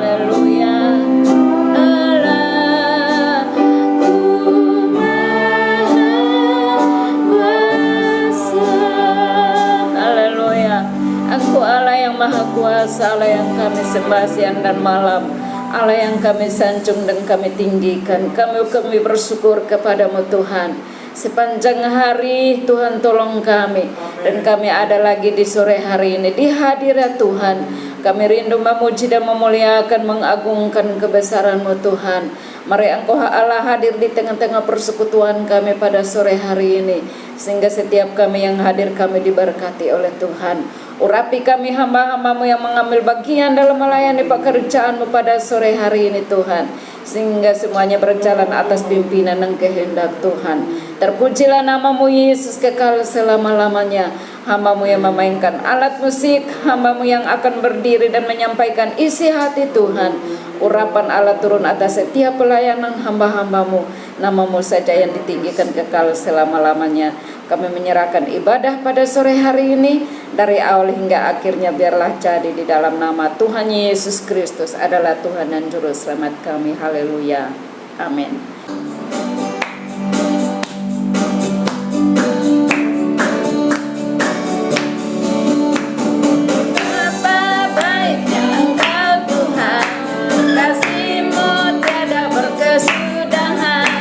Haleluya. Allah ku maha kuasa. Haleluya. Aku Allah yang maha kuasa, Allah yang kami sembah siang dan malam, Allah yang kami sanjung dan kami tinggikan. Kami bersyukur kepadamu Tuhan. Sepanjang hari Tuhan tolong kami, dan kami ada lagi di sore hari ini di hadirat Tuhan. Kami rindu memuji dan memuliakan, mengagungkan kebesaran-Mu Tuhan. Mari Engkau Allah hadir di tengah-tengah persekutuan kami pada sore hari ini, sehingga setiap kami yang hadir kami diberkati oleh Tuhan. Urapi kami hamba-hamba-Mu yang mengambil bagian dalam melayani pekerjaan-Mu pada sore hari ini Tuhan, sehingga semuanya berjalan atas pimpinan dan kehendak Tuhan. Terpujilah nama-Mu Yesus kekal selama-lamanya. Hamba-Mu yang memainkan alat musik, hamba-Mu yang akan berdiri dan menyampaikan isi hati Tuhan. Urapan Allah turun atas setiap pelayanan hamba-hamba-Mu. Nama-Mu saja yang ditinggikan kekal selama-lamanya. Kami menyerahkan ibadah pada sore hari ini, dari awal hingga akhirnya biarlah jadi di dalam nama Tuhan Yesus Kristus adalah Tuhan dan Juru Selamat kami. Haleluya. Amin. Baiknya Engkau Tuhan, kasih-Mu tiada berkesudahan.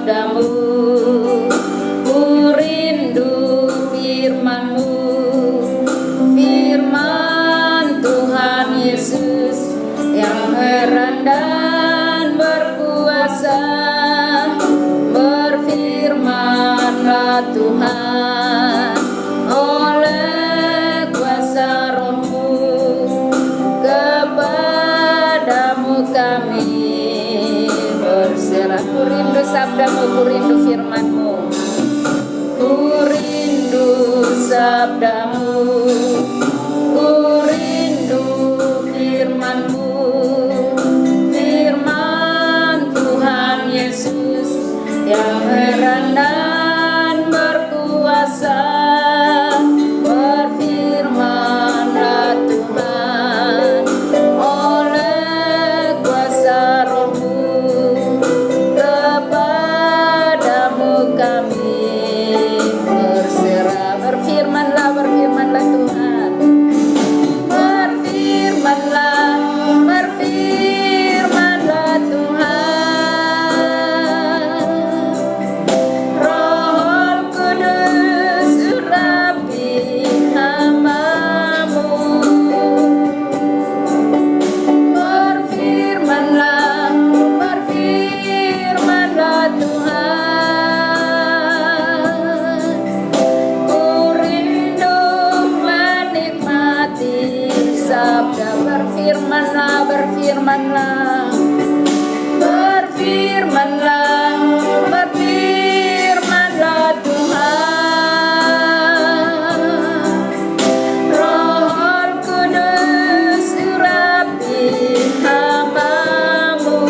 sabdamu, ku rindu firman-Mu, firman Tuhan Yesus yang heran dan berkuasa. Berfirmanlah Tuhan oleh kuasa Roh-Mu, kepadamu kami berserah. Ku rindu sabdamu, ku rindu firman-Mu, ku rindu sabdamu, ku rindu firman-Mu, firman Tuhan Yesus yang heran dan berkuasa. Berfirmanlah Tuhan oleh kuasa Roh-Mu, kepadamu kami berserah. Berfirmanlah, berfirmanlah Tuhan, berfirmanlah, berfirmanlah Tuhan. Roh Kudus urapi hamba-Mu, berfirmanlah, berfirmanlah Tuhan. Ku rindu menikmati sabda. Berfirmanlah, berfirmanlah, berfirmanlah, berfirmanlah Tuhan. Roh Kudus urapi hamba-Mu,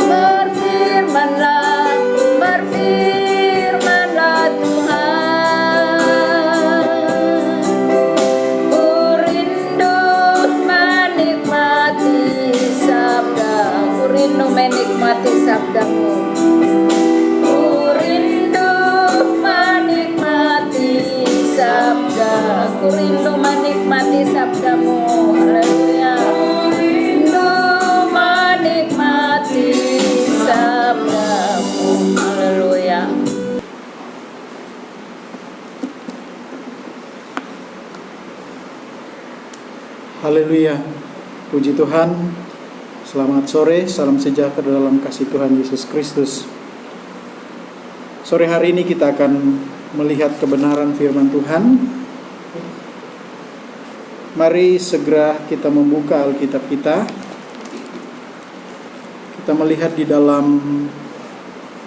berfirmanlah, berfirmanlah Tuhan. Ku rindu menikmati sabda, ku rindu menikmati sabda-Mu, ku rindu menikmati sabda, ku rindu menikmati sabda-Mu. Haleluya. Ku rindu menikmati sabda-Mu. Haleluya. Haleluya, puji Tuhan. Selamat sore, salam sejahtera dalam kasih Tuhan Yesus Kristus. Sore hari ini kita akan melihat kebenaran firman Tuhan. Mari segera kita membuka Alkitab kita. Kita melihat di dalam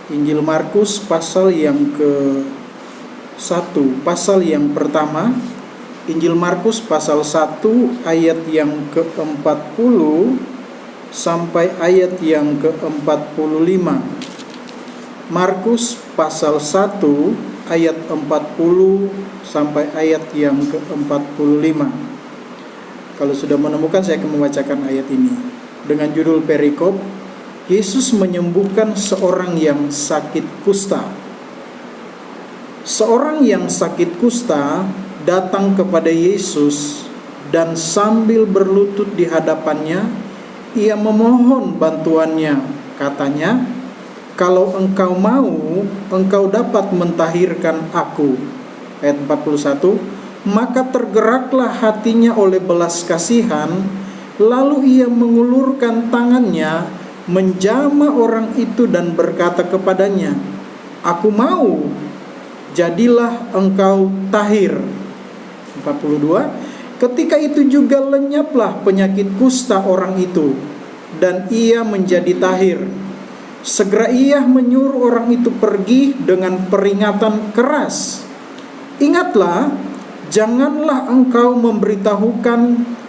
Injil Markus pasal yang ke-1, pasal yang pertama. Injil Markus pasal 1 ayat yang ke-40 sampai ayat yang ke-45. Markus pasal 1 ayat 40 sampai ayat yang ke-45. Kalau sudah menemukan, saya akan membacakan ayat ini dengan judul perikop, Yesus menyembuhkan seorang yang sakit kusta. Seorang yang sakit kusta datang kepada Yesus dan sambil berlutut di hadapannya, ia memohon bantuannya. Katanya, "Kalau engkau mau, engkau dapat mentahirkan aku." Ayat 41, maka tergeraklah hatinya oleh belas kasihan, lalu ia mengulurkan tangannya, menjamah orang itu dan berkata kepadanya, "Aku mau, jadilah engkau tahir." 42, ketika itu juga lenyaplah penyakit kusta orang itu, dan ia menjadi tahir. Segera ia menyuruh orang itu pergi dengan peringatan keras. "Ingatlah, janganlah engkau memberitahukan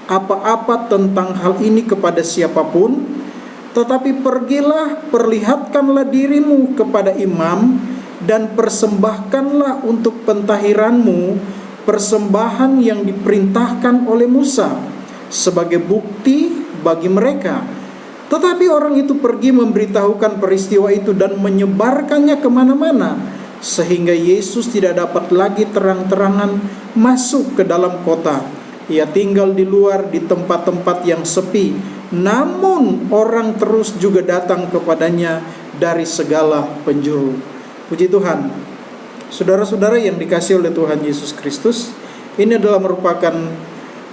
apa-apa tentang hal ini kepada siapapun, tetapi pergilah, perlihatkanlah dirimu kepada imam, dan persembahkanlah untuk pentahiranmu persembahan yang diperintahkan oleh Musa sebagai bukti bagi mereka." Tetapi orang itu pergi memberitahukan peristiwa itu dan menyebarkannya kemana-mana, sehingga Yesus tidak dapat lagi terang-terangan masuk ke dalam kota. Ia tinggal di luar di tempat-tempat yang sepi namun orang terus juga datang kepadanya dari segala penjuru. Puji Tuhan. Saudara-saudara yang dikasihi oleh Tuhan Yesus Kristus, ini adalah merupakan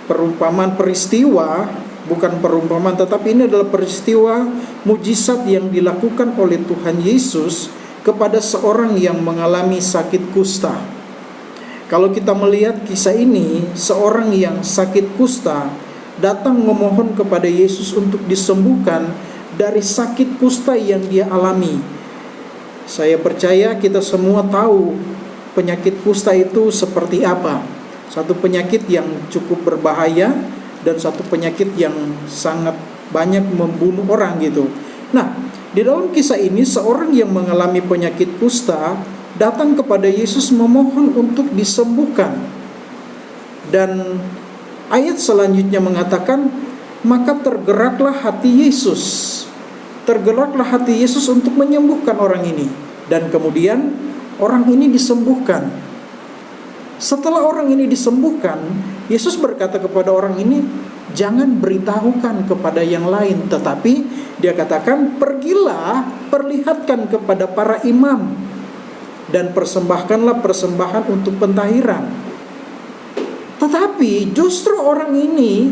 perumpamaan peristiwa, bukan perumpamaan, tetapi ini adalah peristiwa mujizat yang dilakukan oleh Tuhan Yesus kepada seorang yang mengalami sakit kusta. Kalau kita melihat kisah ini, seorang yang sakit kusta datang memohon kepada Yesus untuk disembuhkan dari sakit kusta yang dia alami. Saya percaya kita semua tahu penyakit kusta itu seperti apa. Satu penyakit yang cukup berbahaya dan satu penyakit yang sangat banyak membunuh orang gitu. Nah, di dalam kisah ini seorang yang mengalami penyakit kusta datang kepada Yesus memohon untuk disembuhkan. Dan ayat selanjutnya mengatakan, maka tergeraklah hati Yesus. Tergeraklah hati Yesus untuk menyembuhkan orang ini. Dan kemudian orang ini disembuhkan. Setelah orang ini disembuhkan, Yesus berkata kepada orang ini, jangan beritahukan kepada yang lain. Tetapi dia katakan, pergilah, perlihatkan kepada para imam. Dan persembahkanlah persembahan untuk pentahiran. Tetapi justru orang ini,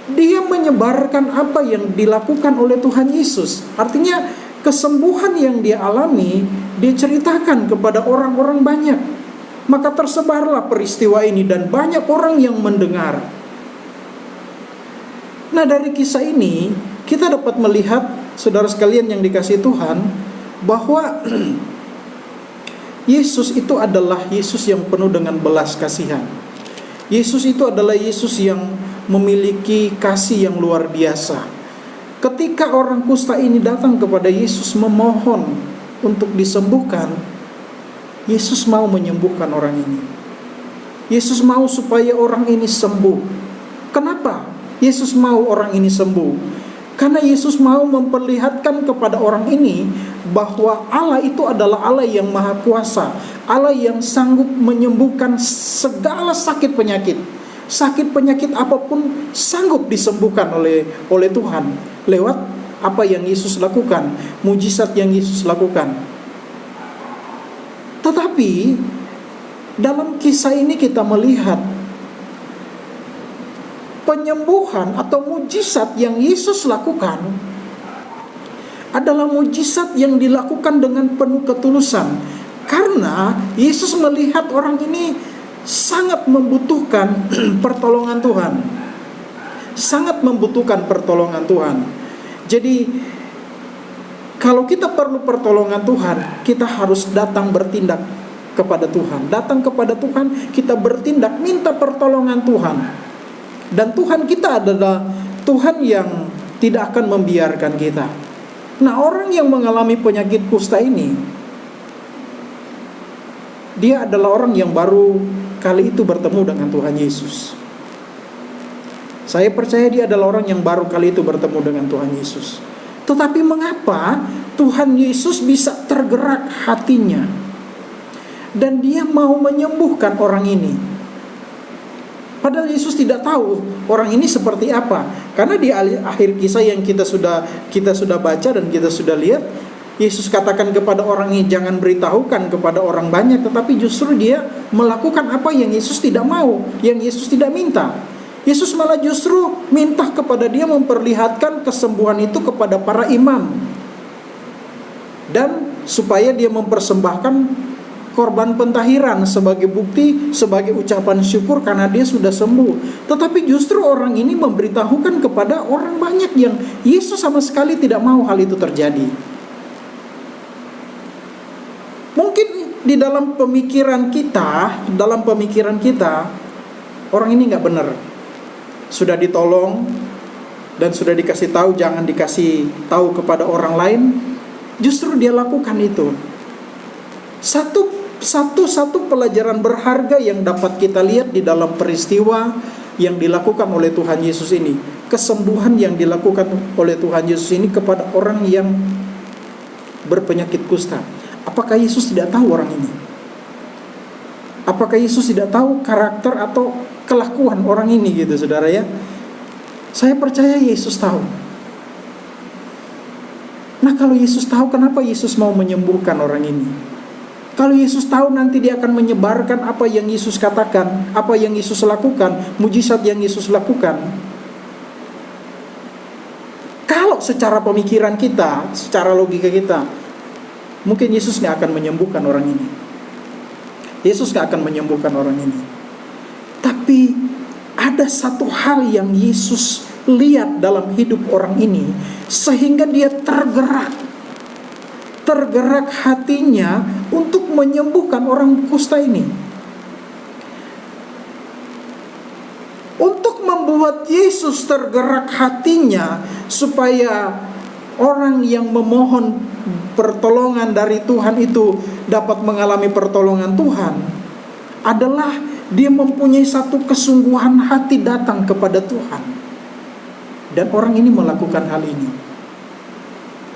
dia menyebarkan apa yang dilakukan oleh Tuhan Yesus. Artinya kesembuhan yang dia alami, dia ceritakan kepada orang-orang banyak. Maka tersebarlah peristiwa ini dan banyak orang yang mendengar. Nah, dari kisah ini kita dapat melihat, saudara sekalian yang dikasihi Tuhan, bahwa Yesus itu adalah Yesus yang penuh dengan belas kasihan. Yesus itu adalah Yesus yang memiliki kasih yang luar biasa. Ketika orang kusta ini datang kepada Yesus memohon untuk disembuhkan, Yesus mau menyembuhkan orang ini. Yesus mau supaya orang ini sembuh. Kenapa Yesus mau orang ini sembuh? Karena Yesus mau memperlihatkan kepada orang ini bahwa Allah itu adalah Allah yang maha kuasa, Allah yang sanggup menyembuhkan segala sakit penyakit. Sakit penyakit apapun sanggup disembuhkan oleh Tuhan lewat apa yang Yesus lakukan, mujizat yang Yesus lakukan. Tetapi dalam kisah ini kita melihat penyembuhan atau mujizat yang Yesus lakukan adalah mujizat yang dilakukan dengan penuh ketulusan. Karena Yesus melihat orang ini sangat membutuhkan pertolongan Tuhan. Sangat membutuhkan pertolongan Tuhan. Jadi kalau kita perlu pertolongan Tuhan, kita harus datang bertindak kepada Tuhan. Datang kepada Tuhan, kita bertindak, minta pertolongan Tuhan. Dan Tuhan kita adalah Tuhan yang tidak akan membiarkan kita. Nah, orang yang mengalami penyakit kusta ini, dia adalah orang yang baru kali itu bertemu dengan Tuhan Yesus. Saya percaya dia adalah orang yang baru kali itu bertemu dengan Tuhan Yesus. Tetapi mengapa Tuhan Yesus bisa tergerak hatinya dan dia mau menyembuhkan orang ini? Padahal Yesus tidak tahu orang ini seperti apa. Karena di akhir kisah yang kita sudah baca dan kita sudah lihat, Yesus katakan kepada orang ini, jangan beritahukan kepada orang banyak, tetapi justru dia melakukan apa yang Yesus tidak mau, yang Yesus tidak minta. Yesus malah justru minta kepada dia memperlihatkan kesembuhan itu kepada para imam. Dan supaya dia mempersembahkan korban pentahiran sebagai bukti, sebagai ucapan syukur karena dia sudah sembuh. Tetapi justru orang ini memberitahukan kepada orang banyak yang Yesus sama sekali tidak mau hal itu terjadi. Mungkin di dalam pemikiran kita, orang ini nggak benar. Sudah ditolong dan sudah dikasih tahu jangan dikasih tahu kepada orang lain, justru dia lakukan itu. Satu pelajaran berharga yang dapat kita lihat di dalam peristiwa yang dilakukan oleh Tuhan Yesus ini, kesembuhan yang dilakukan oleh Tuhan Yesus ini kepada orang yang berpenyakit kusta. Apakah Yesus tidak tahu orang ini? Apakah Yesus tidak tahu karakter atau kelakuan orang ini gitu, saudara ya? Saya percaya Yesus tahu. Nah, kalau Yesus tahu, kenapa Yesus mau menyembuhkan orang ini? Kalau Yesus tahu nanti dia akan menyebarkan apa yang Yesus katakan, apa yang Yesus lakukan, mujizat yang Yesus lakukan. Kalau secara pemikiran kita, secara logika kita, mungkin Yesus nggak akan menyembuhkan orang ini. Yesus nggak akan menyembuhkan orang ini. Tapi ada satu hal yang Yesus lihat dalam hidup orang ini, sehingga dia tergerak hatinya untuk menyembuhkan orang kusta ini. Untuk membuat Yesus tergerak hatinya supaya orang yang memohon pertolongan dari Tuhan itu dapat mengalami pertolongan Tuhan, adalah dia mempunyai satu kesungguhan hati datang kepada Tuhan. Dan orang ini melakukan hal ini.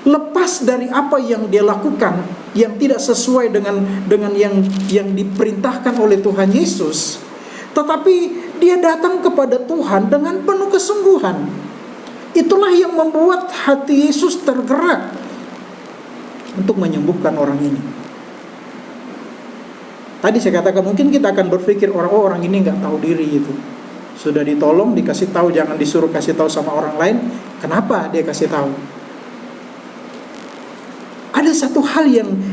Lepas dari apa yang dia lakukan yang tidak sesuai dengan yang diperintahkan oleh Tuhan Yesus, tetapi dia datang kepada Tuhan dengan penuh kesungguhan. Itulah yang membuat hati Yesus tergerak untuk menyembuhkan orang ini. Tadi saya katakan mungkin kita akan berpikir orang ini nggak tahu diri itu. Sudah ditolong, dikasih tahu, jangan disuruh kasih tahu sama orang lain. Kenapa dia kasih tahu? Ada satu hal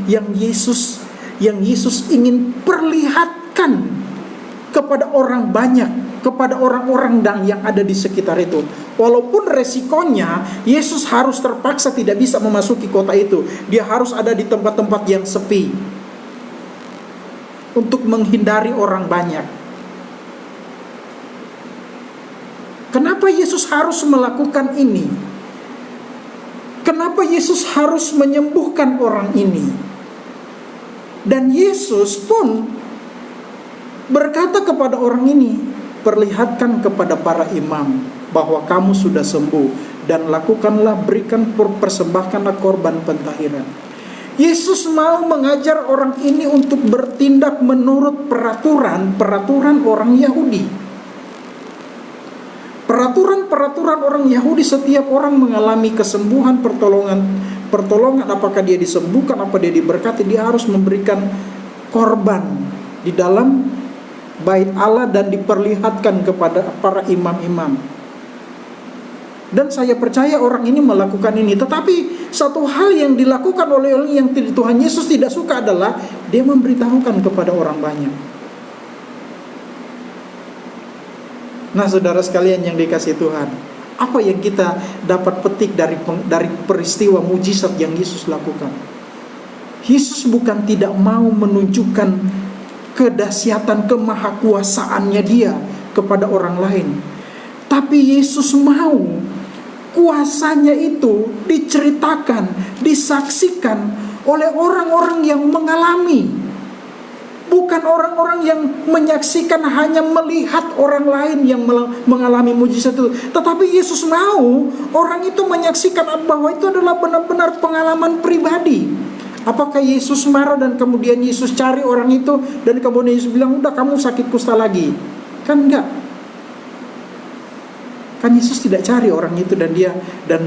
yang Yesus ingin perlihatkan kepada orang banyak, kepada orang-orang yang ada di sekitar itu. Walaupun resikonya Yesus harus terpaksa tidak bisa memasuki kota itu. Dia harus ada di tempat-tempat yang sepi untuk menghindari orang banyak. Kenapa Yesus harus melakukan ini? Kenapa Yesus harus menyembuhkan orang ini? Dan Yesus pun berkata kepada orang ini, perlihatkan kepada para imam bahwa kamu sudah sembuh, dan lakukanlah, berikan, persembahkanlah korban pentahiran. Yesus mau mengajar orang ini untuk bertindak menurut peraturan orang Yahudi. Peraturan orang Yahudi, setiap orang mengalami kesembuhan, pertolongan, apakah dia disembuhkan, apa dia diberkati, dia harus memberikan korban di dalam bait Allah dan diperlihatkan kepada para imam-imam. Dan saya percaya orang ini melakukan ini. Tetapi satu hal yang dilakukan oleh yang Tuhan Yesus tidak suka adalah dia memberitahukan kepada orang banyak. Nah, saudara sekalian yang dikasihi Tuhan, apa yang kita dapat petik dari peristiwa mujizat yang Yesus lakukan? Yesus bukan tidak mau menunjukkan kedahsyatan, kemahakuasaannya dia kepada orang lain, tapi Yesus mau kuasanya itu diceritakan, disaksikan oleh orang-orang yang mengalami. Bukan orang-orang yang menyaksikan, hanya melihat orang lain yang mengalami mujizat itu. Tetapi Yesus mau orang itu menyaksikan bahwa itu adalah benar-benar pengalaman pribadi. Apakah Yesus marah dan kemudian Yesus cari orang itu dan kemudian Yesus bilang, udah kamu sakit kusta lagi? Kan enggak. Kan Yesus tidak cari orang itu dan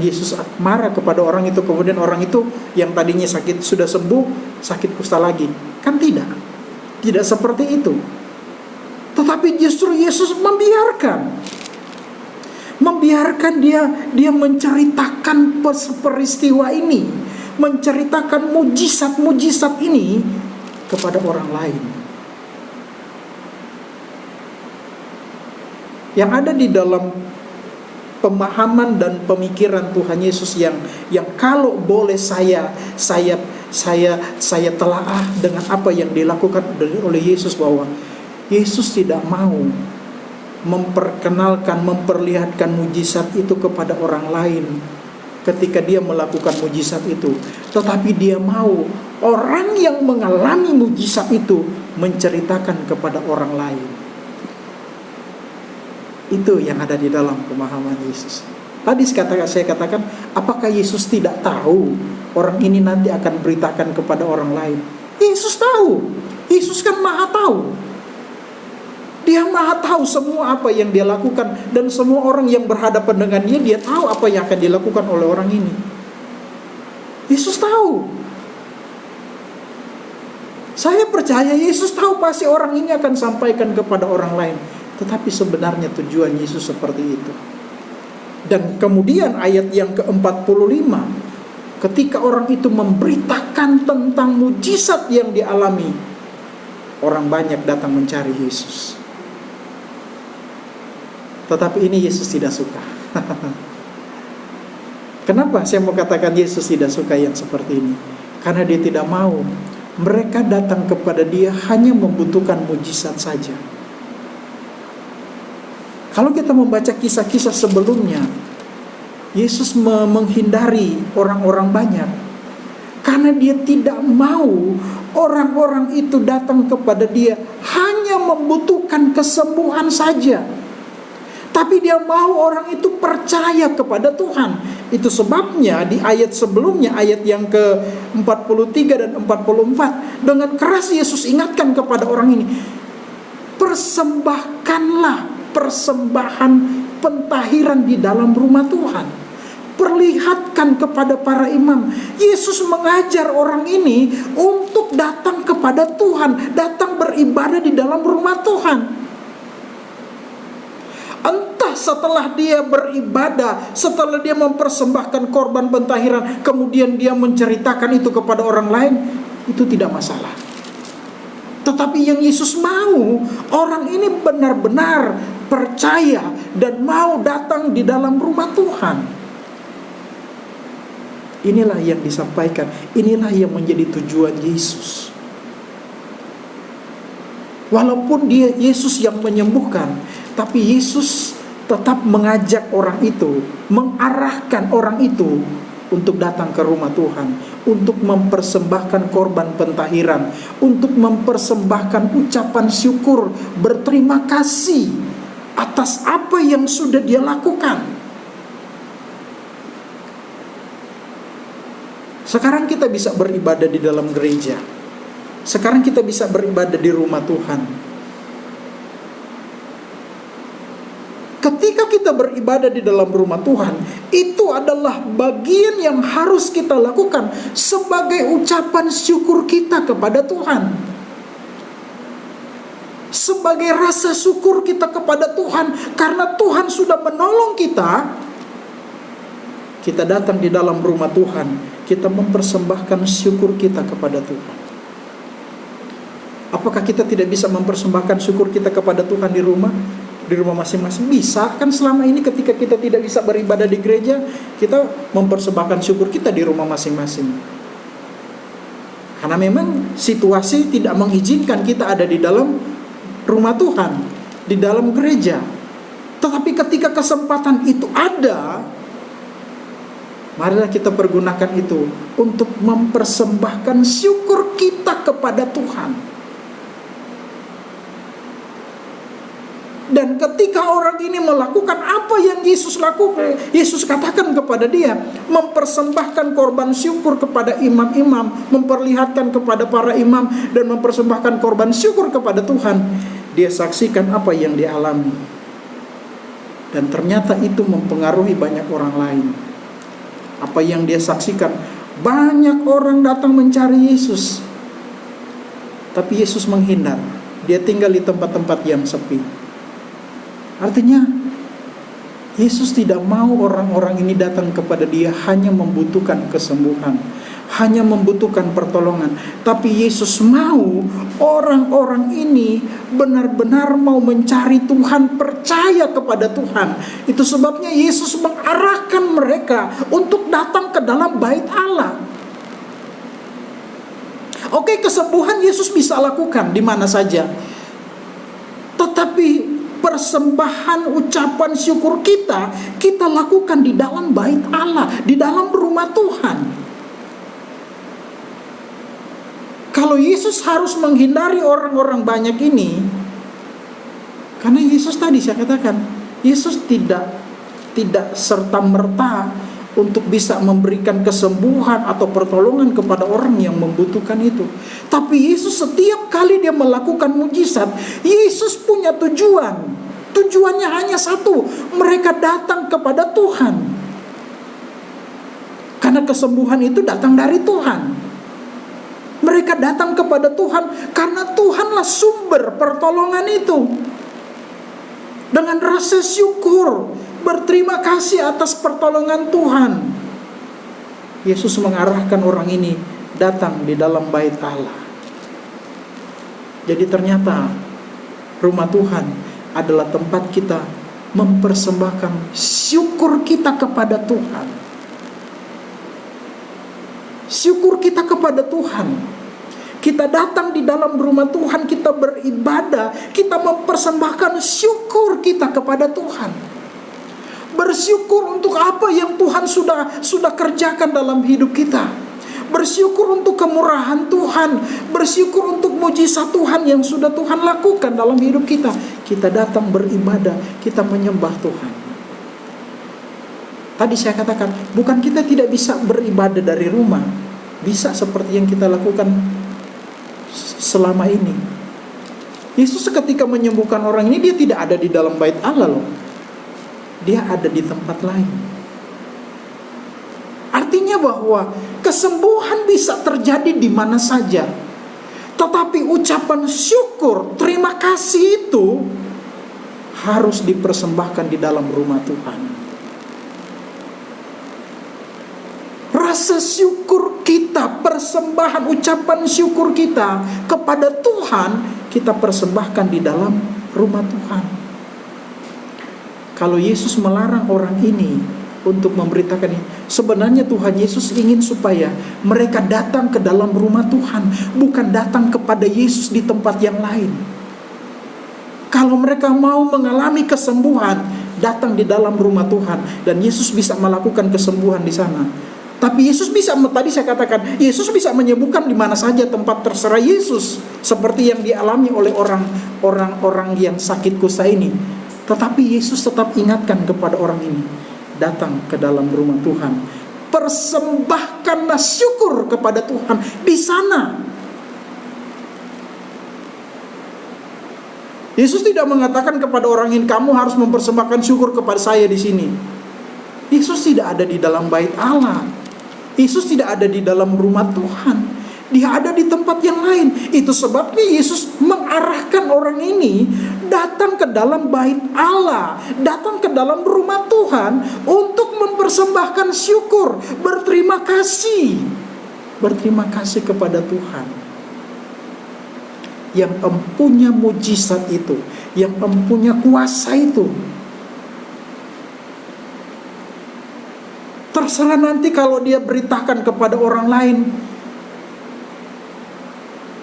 Yesus marah kepada orang itu, kemudian orang itu yang tadinya sakit sudah sembuh, sakit kusta lagi. Kan tidak. Tidak seperti itu. Tetapi justru Yesus membiarkan dia menceritakan peristiwa ini, menceritakan mujizat-mujizat ini kepada orang lain. Yang ada di dalam pemahaman dan pemikiran Tuhan Yesus yang kalau boleh saya telaah dengan apa yang dilakukan oleh Yesus, bahwa Yesus tidak mau memperlihatkan mujizat itu kepada orang lain ketika dia melakukan mujizat itu, tetapi dia mau orang yang mengalami mujizat itu menceritakan kepada orang lain. Itu yang ada di dalam pemahaman Yesus. Tadi saya katakan, apakah Yesus tidak tahu orang ini nanti akan beritakan kepada orang lain? Yesus tahu. Yesus kan Maha tahu. Di Dia Maha tahu semua apa yang dia lakukan, dan semua orang yang berhadapan dengan dia, dia tahu apa yang akan dilakukan oleh orang ini. Yesus tahu. Saya percaya Yesus tahu pasti orang ini akan sampaikan kepada orang lain. Tetapi sebenarnya tujuan Yesus seperti itu. Dan kemudian ayat yang ke-45, ketika orang itu memberitakan tentang mujizat yang dialami, orang banyak datang mencari Yesus. Tetapi ini Yesus tidak suka. Kenapa saya mau katakan Yesus tidak suka yang seperti ini? Karena dia tidak mau mereka datang kepada dia hanya membutuhkan mujizat saja. Kalau kita membaca kisah-kisah sebelumnya, Yesus menghindari orang-orang banyak karena dia tidak mau orang-orang itu datang kepada dia hanya membutuhkan kesembuhan saja. Tapi dia mau orang itu percaya kepada Tuhan. Itu sebabnya di ayat sebelumnya, ayat yang ke-43 dan 44, dengan keras Yesus ingatkan kepada orang ini, persembahkanlah persembahan pentahiran di dalam rumah Tuhan. Perlihatkan kepada para imam. Yesus mengajar orang ini untuk datang kepada Tuhan, datang beribadah di dalam rumah Tuhan. Entah setelah dia beribadah, setelah dia mempersembahkan korban pentahiran, kemudian dia menceritakan itu kepada orang lain, itu tidak masalah. Tetapi yang Yesus mau, orang ini benar-benar percaya dan mau datang di dalam rumah Tuhan. Inilah yang disampaikan, inilah yang menjadi tujuan Yesus. Walaupun dia Yesus yang menyembuhkan, tapi Yesus tetap mengajak orang itu, mengarahkan orang itu untuk datang ke rumah Tuhan, untuk mempersembahkan korban pentahiran, untuk mempersembahkan ucapan syukur, berterima kasih atas apa yang sudah dia lakukan. Sekarang kita bisa beribadah di dalam gereja. Sekarang kita bisa beribadah di rumah Tuhan. Ketika kita beribadah di dalam rumah Tuhan, itu adalah bagian yang harus kita lakukan sebagai ucapan syukur kita kepada Tuhan. Sebagai rasa syukur kita kepada Tuhan, karena Tuhan sudah menolong kita. Kita datang di dalam rumah Tuhan, kita mempersembahkan syukur kita kepada Tuhan. Apakah kita tidak bisa mempersembahkan syukur kita kepada Tuhan di rumah? Di rumah masing-masing bisa. Kan selama ini ketika kita tidak bisa beribadah di gereja, kita mempersembahkan syukur kita di rumah masing-masing. Karena memang situasi tidak mengizinkan kita ada di dalam rumah Tuhan, di dalam gereja. Tetapi ketika kesempatan itu ada, marilah kita pergunakan itu untuk mempersembahkan syukur kita kepada Tuhan. Dan ketika orang ini melakukan apa yang Yesus lakukan, Yesus katakan kepada dia, mempersembahkan korban syukur kepada imam-imam, memperlihatkan kepada para imam, dan mempersembahkan korban syukur kepada Tuhan. Dia saksikan apa yang dia alami. Dan ternyata itu mempengaruhi banyak orang lain. Apa yang dia saksikan, banyak orang datang mencari Yesus. Tapi Yesus menghindar. Dia tinggal di tempat-tempat yang sepi. Artinya Yesus tidak mau orang-orang ini datang kepada dia hanya membutuhkan kesembuhan, hanya membutuhkan pertolongan. Tapi Yesus mau orang-orang ini benar-benar mau mencari Tuhan, percaya kepada Tuhan. Itu sebabnya Yesus mengarahkan mereka untuk datang ke dalam bait Allah. Oke, kesembuhan Yesus bisa lakukan di mana saja. Tetapi persembahan ucapan syukur kita lakukan di dalam bait Allah, di dalam rumah Tuhan. Kalau Yesus harus menghindari orang-orang banyak ini, karena Yesus tadi saya katakan, Yesus tidak serta-merta untuk bisa memberikan kesembuhan atau pertolongan kepada orang yang membutuhkan itu. Tapi Yesus setiap kali dia melakukan mujizat, Yesus punya tujuan. Tujuannya hanya satu, mereka datang kepada Tuhan. Karena kesembuhan itu datang dari Tuhan. Mereka datang kepada Tuhan karena Tuhanlah sumber pertolongan itu. Dengan rasa syukur, berterima kasih atas pertolongan Tuhan, Yesus mengarahkan orang ini datang di dalam bait Allah. Jadi ternyata rumah Tuhan adalah tempat kita mempersembahkan syukur kita kepada Tuhan. Syukur kita kepada Tuhan. Kita datang di dalam rumah Tuhan, kita beribadah, kita mempersembahkan syukur kita kepada Tuhan. Bersyukur untuk apa yang Tuhan sudah kerjakan dalam hidup kita. Bersyukur untuk kemurahan Tuhan, bersyukur untuk mujizat Tuhan yang sudah Tuhan lakukan dalam hidup kita. Kita datang beribadah, kita menyembah Tuhan. Tadi saya katakan, bukan kita tidak bisa beribadah dari rumah. Bisa seperti yang kita lakukan selama ini. Yesus ketika menyembuhkan orang ini, dia tidak ada di dalam bait Allah loh. Dia ada di tempat lain. Artinya bahwa kesembuhan bisa terjadi di mana saja. Tetapi ucapan syukur, terima kasih itu harus dipersembahkan di dalam rumah Tuhan. Rasa syukur kita, persembahan ucapan syukur kita kepada Tuhan, kita persembahkan di dalam rumah Tuhan. Kalau Yesus melarang orang ini untuk memberitakan ini, sebenarnya Tuhan Yesus ingin supaya mereka datang ke dalam rumah Tuhan, bukan datang kepada Yesus di tempat yang lain. Kalau mereka mau mengalami kesembuhan, datang di dalam rumah Tuhan, dan Yesus bisa melakukan kesembuhan di sana. Tapi Yesus bisa, tadi saya katakan, Yesus bisa menyembuhkan di mana saja, tempat terserah Yesus, seperti yang dialami oleh orang-orang yang sakit kusta ini. Tetapi Yesus tetap ingatkan kepada orang ini, datang ke dalam rumah Tuhan, persembahkanlah syukur kepada Tuhan di sana. Yesus tidak mengatakan kepada orang ini, kamu harus mempersembahkan syukur kepada saya di sini. Yesus tidak ada di dalam bait Allah. Yesus tidak ada di dalam rumah Tuhan. Dia ada di tempat yang lain. Itu sebabnya Yesus mengarahkan orang ini datang ke dalam bait Allah, datang ke dalam rumah Tuhan untuk mempersembahkan syukur, berterima kasih. Berterima kasih kepada Tuhan yang empunya mujizat itu, yang empunya kuasa itu. Terserah nanti kalau dia beritakan kepada orang lain.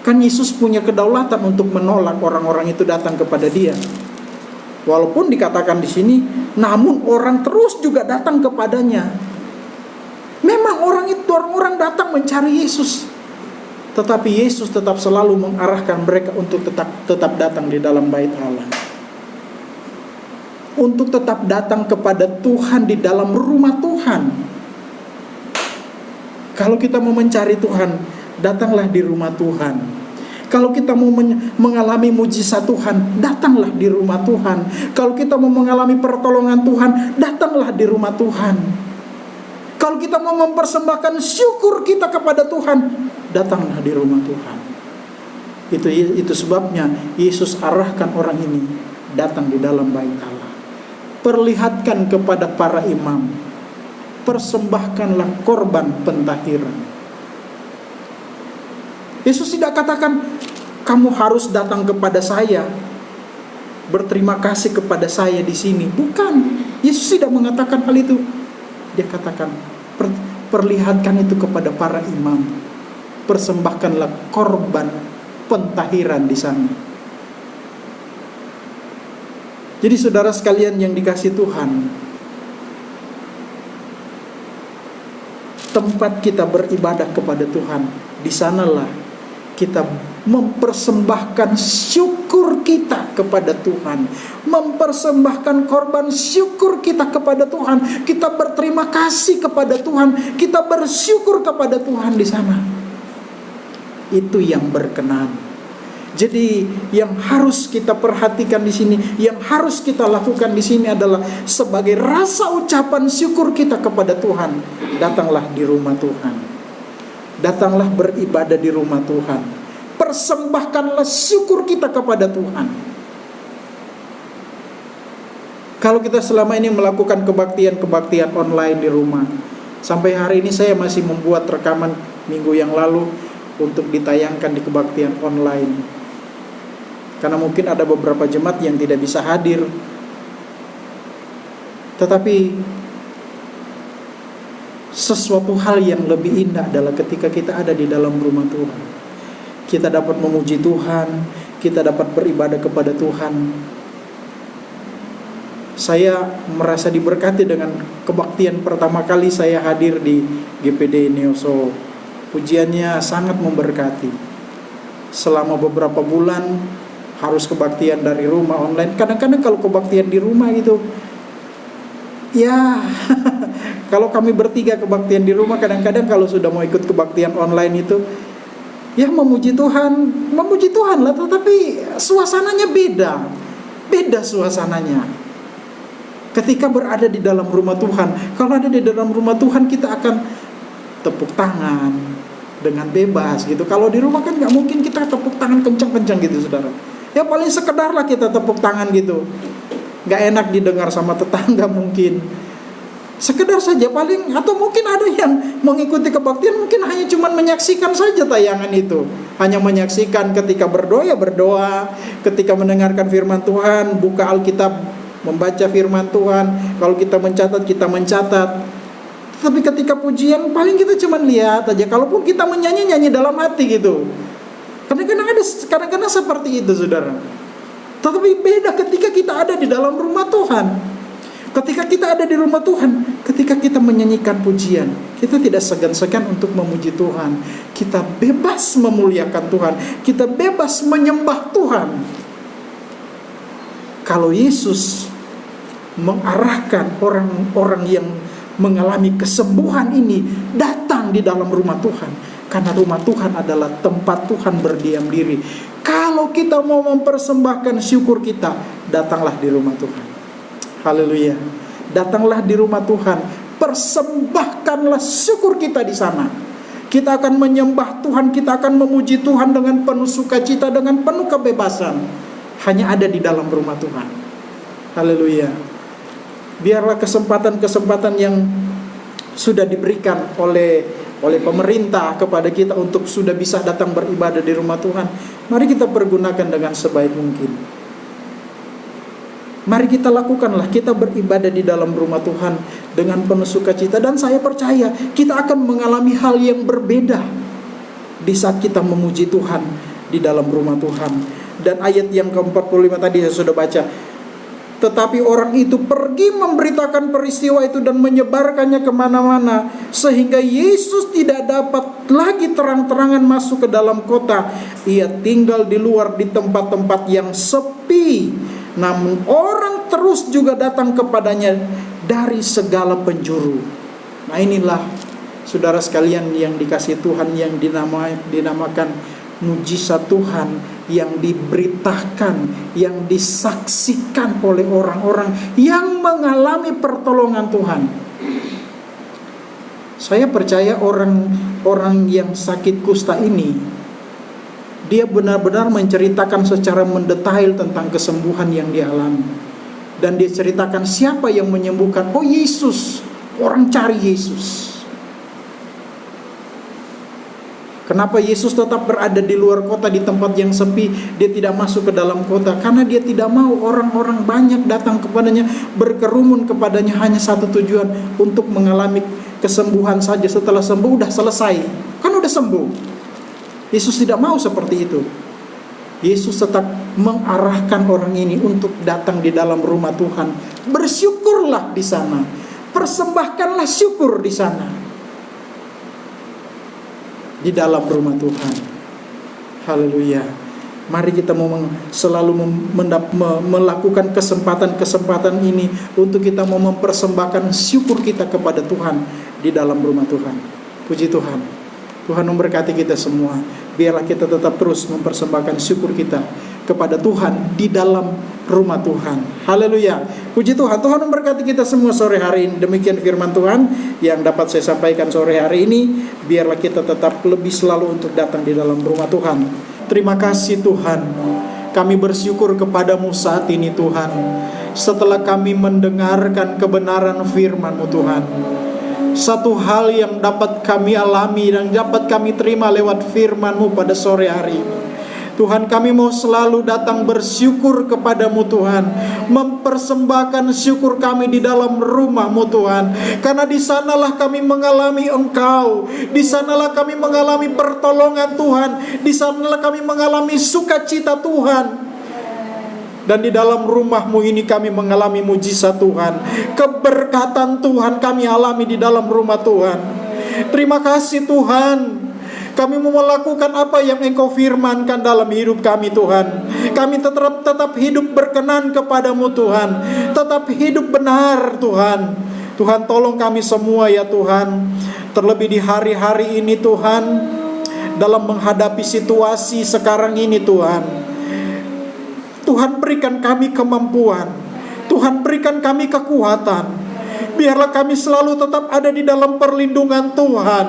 Kan Yesus punya kedaulatan untuk menolak orang-orang itu datang kepada dia. Walaupun dikatakan di sini, namun orang terus juga datang kepadanya. Memang orang datang mencari Yesus. Tetapi Yesus tetap selalu mengarahkan mereka untuk tetap datang di dalam bait Allah. Untuk tetap datang kepada Tuhan di dalam rumah Tuhan. Kalau kita mau mencari Tuhan, datanglah di rumah Tuhan. Kalau kita mau mengalami mujizat Tuhan, datanglah di rumah Tuhan. Kalau kita mau mengalami pertolongan Tuhan, datanglah di rumah Tuhan. Kalau kita mau mempersembahkan syukur kita kepada Tuhan, datanglah di rumah Tuhan. Itu sebabnya Yesus arahkan orang ini datang di dalam bait Allah. Perlihatkan kepada para imam, persembahkanlah korban pentahiran. Yesus tidak katakan, kamu harus datang kepada saya, berterima kasih kepada saya di sini. Bukan, Yesus tidak mengatakan hal itu. Dia katakan, perlihatkan itu kepada para imam, persembahkanlah korban pentahiran di sana. Jadi saudara sekalian yang dikasihi Tuhan, tempat kita beribadah kepada Tuhan, di sanalah kita mempersembahkan syukur kita kepada Tuhan, mempersembahkan korban syukur kita kepada Tuhan, kita berterima kasih kepada Tuhan, kita bersyukur kepada Tuhan di sana. Itu yang berkenan. Jadi yang harus kita perhatikan di sini, yang harus kita lakukan di sini adalah sebagai rasa ucapan syukur kita kepada Tuhan. Datanglah di rumah Tuhan. Datanglah beribadah di rumah Tuhan. Persembahkanlah syukur kita kepada Tuhan. Kalau kita selama ini melakukan kebaktian-kebaktian online di rumah, sampai hari ini saya masih membuat rekaman minggu yang lalu untuk ditayangkan di kebaktian online. Karena mungkin ada beberapa jemaat yang tidak bisa hadir. Tetapi sesuatu hal yang lebih indah adalah ketika kita ada di dalam rumah Tuhan. Kita dapat memuji Tuhan, kita dapat beribadah kepada Tuhan. Saya merasa diberkati dengan kebaktian pertama kali saya hadir di GPD Neoso. Pujiannya sangat memberkati. Selama beberapa bulan harus kebaktian dari rumah online. Kadang-kadang kalau kebaktian di rumah itu, ya kalau kami bertiga kebaktian di rumah, kadang-kadang kalau sudah mau ikut kebaktian online itu, ya memuji Tuhan lah, tetapi suasananya beda suasananya. Ketika berada di dalam rumah Tuhan, kalau ada di dalam rumah Tuhan kita akan tepuk tangan dengan bebas gitu. Kalau di rumah kan nggak mungkin kita tepuk tangan kencang-kencang gitu, saudara. Ya paling sekedar lah kita tepuk tangan gitu. Gak enak didengar sama tetangga mungkin. Sekedar saja paling, atau mungkin ada yang mengikuti kebaktian mungkin hanya cuma menyaksikan saja tayangan itu. Hanya menyaksikan ketika berdoa, ketika mendengarkan firman Tuhan, buka Alkitab, membaca firman Tuhan. Kalau kita mencatat. Tapi ketika pujian paling kita cuma lihat aja. Kalaupun kita menyanyi dalam hati gitu. Kadang-kadang seperti itu, saudara. Tetapi beda ketika kita ada di dalam rumah Tuhan. Ketika kita ada di rumah Tuhan, ketika kita menyanyikan pujian, kita tidak segan-segan untuk memuji Tuhan. Kita bebas memuliakan Tuhan. Kita bebas menyembah Tuhan. Kalau Yesus mengarahkan orang-orang yang mengalami kesembuhan ini datang di dalam rumah Tuhan, karena rumah Tuhan adalah tempat Tuhan berdiam diri. Kalau kita mau mempersembahkan syukur kita, datanglah di rumah Tuhan. Haleluya. Datanglah di rumah Tuhan. Persembahkanlah syukur kita di sana. Kita akan menyembah Tuhan, kita akan memuji Tuhan dengan penuh sukacita, dengan penuh kebebasan. Hanya ada di dalam rumah Tuhan. Haleluya. Biarlah kesempatan-kesempatan yang sudah diberikan oleh pemerintah kepada kita untuk sudah bisa datang beribadah di rumah Tuhan, mari kita pergunakan dengan sebaik mungkin. Mari kita lakukanlah, kita beribadah di dalam rumah Tuhan dengan penuh sukacita. Dan saya percaya kita akan mengalami hal yang berbeda di saat kita memuji Tuhan di dalam rumah Tuhan. Dan ayat yang ke-45 tadi saya sudah baca. Tetapi orang itu pergi memberitakan peristiwa itu dan menyebarkannya kemana-mana, sehingga Yesus tidak dapat lagi terang-terangan masuk ke dalam kota. Ia tinggal di luar di tempat-tempat yang sepi. Namun orang terus juga datang kepadanya dari segala penjuru. Nah inilah saudara sekalian yang dikasihi Tuhan, yang dinamakan mujizat Tuhan, yang diberitakan, yang disaksikan oleh orang-orang yang mengalami pertolongan Tuhan. Saya percaya orang yang sakit kusta ini, dia benar-benar menceritakan secara mendetail tentang kesembuhan yang dia alami. Dan dia ceritakan siapa yang menyembuhkan. Oh, Yesus. Orang cari Yesus. Kenapa Yesus tetap berada di luar kota, di tempat yang sepi? Dia tidak masuk ke dalam kota karena dia tidak mau orang-orang banyak datang kepadanya, berkerumun kepadanya. Hanya satu tujuan, untuk mengalami kesembuhan saja. Setelah sembuh udah selesai, kan udah sembuh. Yesus tidak mau seperti itu. Yesus tetap mengarahkan orang ini untuk datang di dalam rumah Tuhan. Bersyukurlah di sana, persembahkanlah syukur di sana, di dalam rumah Tuhan. Haleluya. Mari kita selalu melakukan kesempatan-kesempatan ini untuk kita mau mempersembahkan syukur kita kepada Tuhan di dalam rumah Tuhan. Puji Tuhan. Tuhan memberkati kita semua. Biarlah kita tetap terus mempersembahkan syukur kita kepada Tuhan di dalam rumah Tuhan. Haleluya. Puji Tuhan. Tuhan memberkati kita semua sore hari ini. Demikian firman Tuhan yang dapat saya sampaikan sore hari ini. Biarlah kita tetap lebih selalu untuk datang di dalam rumah Tuhan. Terima kasih Tuhan. Kami bersyukur kepadamu saat ini Tuhan. Setelah kami mendengarkan kebenaran firman-Mu Tuhan. Satu hal yang dapat kami alami dan dapat kami terima lewat firman-Mu pada sore hari ini. Tuhan, kami mau selalu datang bersyukur kepadamu Tuhan, mempersembahkan syukur kami di dalam rumah-Mu Tuhan, karena di sanalah kami mengalami Engkau, di sanalah kami mengalami pertolongan Tuhan, di sanalah kami mengalami sukacita Tuhan. Dan di dalam rumah-Mu ini kami mengalami mujizat Tuhan, keberkatan Tuhan kami alami di dalam rumah Tuhan. Terima kasih Tuhan. Kami mau melakukan apa yang Engkau firmankan dalam hidup kami Tuhan. Kami tetap hidup berkenan kepadamu Tuhan. Tetap hidup benar Tuhan. Tuhan tolong kami semua ya Tuhan. Terlebih di hari-hari ini Tuhan. Dalam menghadapi situasi sekarang ini Tuhan. Tuhan berikan kami kemampuan. Tuhan berikan kami kekuatan. Biarlah kami selalu tetap ada di dalam perlindungan Tuhan.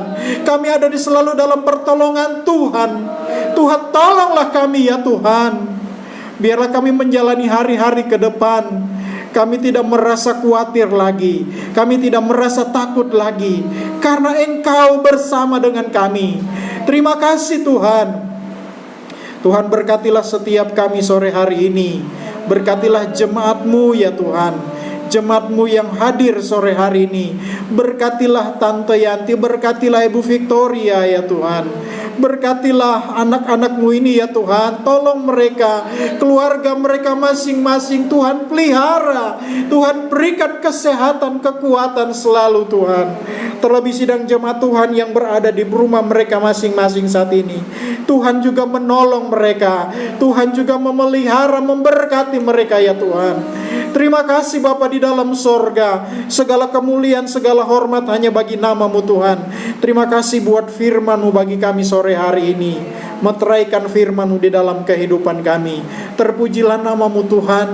Kami ada selalu dalam pertolongan Tuhan. Tuhan tolonglah kami ya Tuhan. Biarlah kami menjalani hari-hari ke depan. Kami tidak merasa khawatir lagi. Kami tidak merasa takut lagi. Karena Engkau bersama dengan kami. Terima kasih Tuhan. Tuhan berkatilah setiap kami sore hari ini. Berkatilah jemaat-Mu ya Tuhan. Jemaat-Mu yang hadir sore hari ini. Berkatilah Tante Yanti, berkatilah Ibu Victoria ya Tuhan. Berkatilah anak-anak-Mu ini ya Tuhan. Tolong mereka, keluarga mereka masing-masing Tuhan pelihara. Tuhan berikan kesehatan, kekuatan selalu Tuhan. Terlebih sidang jemaat Tuhan yang berada di rumah mereka masing-masing saat ini. Tuhan juga menolong mereka. Tuhan juga memelihara, memberkati mereka ya Tuhan. Terima kasih Bapa di dalam sorga. Segala kemuliaan, segala hormat hanya bagi nama-Mu Tuhan. Terima kasih buat firman-Mu bagi kami sore hari ini. Meteraikan firman-Mu di dalam kehidupan kami. Terpujilah nama-Mu Tuhan.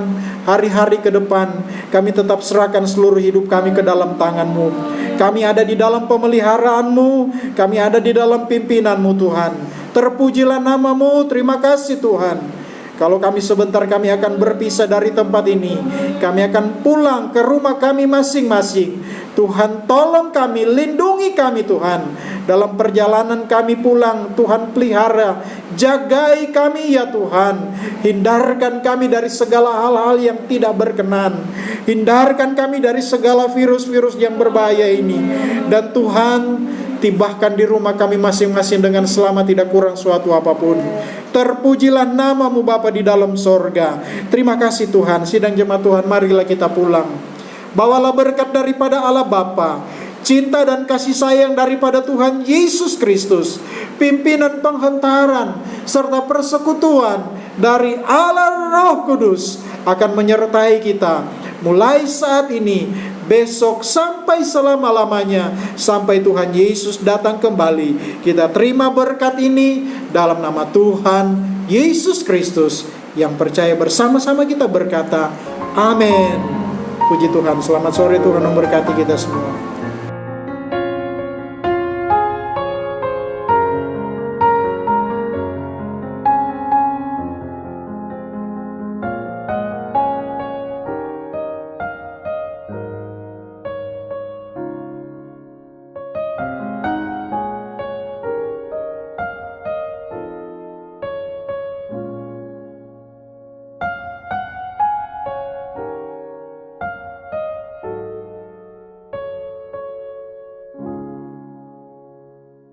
Hari-hari ke depan kami tetap serahkan seluruh hidup kami ke dalam tangan-Mu. Kami ada di dalam pemeliharaan-Mu. Kami ada di dalam pimpinan-Mu Tuhan. Terpujilah nama-Mu. Terima kasih Tuhan. Kalau kami sebentar kami akan berpisah dari tempat ini. Kami akan pulang ke rumah kami masing-masing. Tuhan tolong kami, lindungi kami Tuhan. Dalam perjalanan kami pulang, Tuhan pelihara. Jagai kami ya Tuhan. Hindarkan kami dari segala hal-hal yang tidak berkenan. Hindarkan kami dari segala virus-virus yang berbahaya ini. Dan Tuhan, tibahkan di rumah kami masing-masing dengan selamat, tidak kurang suatu apapun. Terpujilah nama-Mu Bapa di dalam sorga. Terima kasih Tuhan. Sidang jemaat Tuhan, marilah kita pulang. Bawalah berkat daripada Allah Bapa, cinta dan kasih sayang daripada Tuhan Yesus Kristus, pimpinan penghentaran serta persekutuan dari Allah Roh Kudus akan menyertai kita mulai saat ini, besok sampai selama-lamanya, sampai Tuhan Yesus datang kembali. Kita terima berkat ini dalam nama Tuhan Yesus Kristus. Yang percaya bersama-sama kita berkata, amin. Puji Tuhan. Selamat sore, Tuhan memberkati kita semua.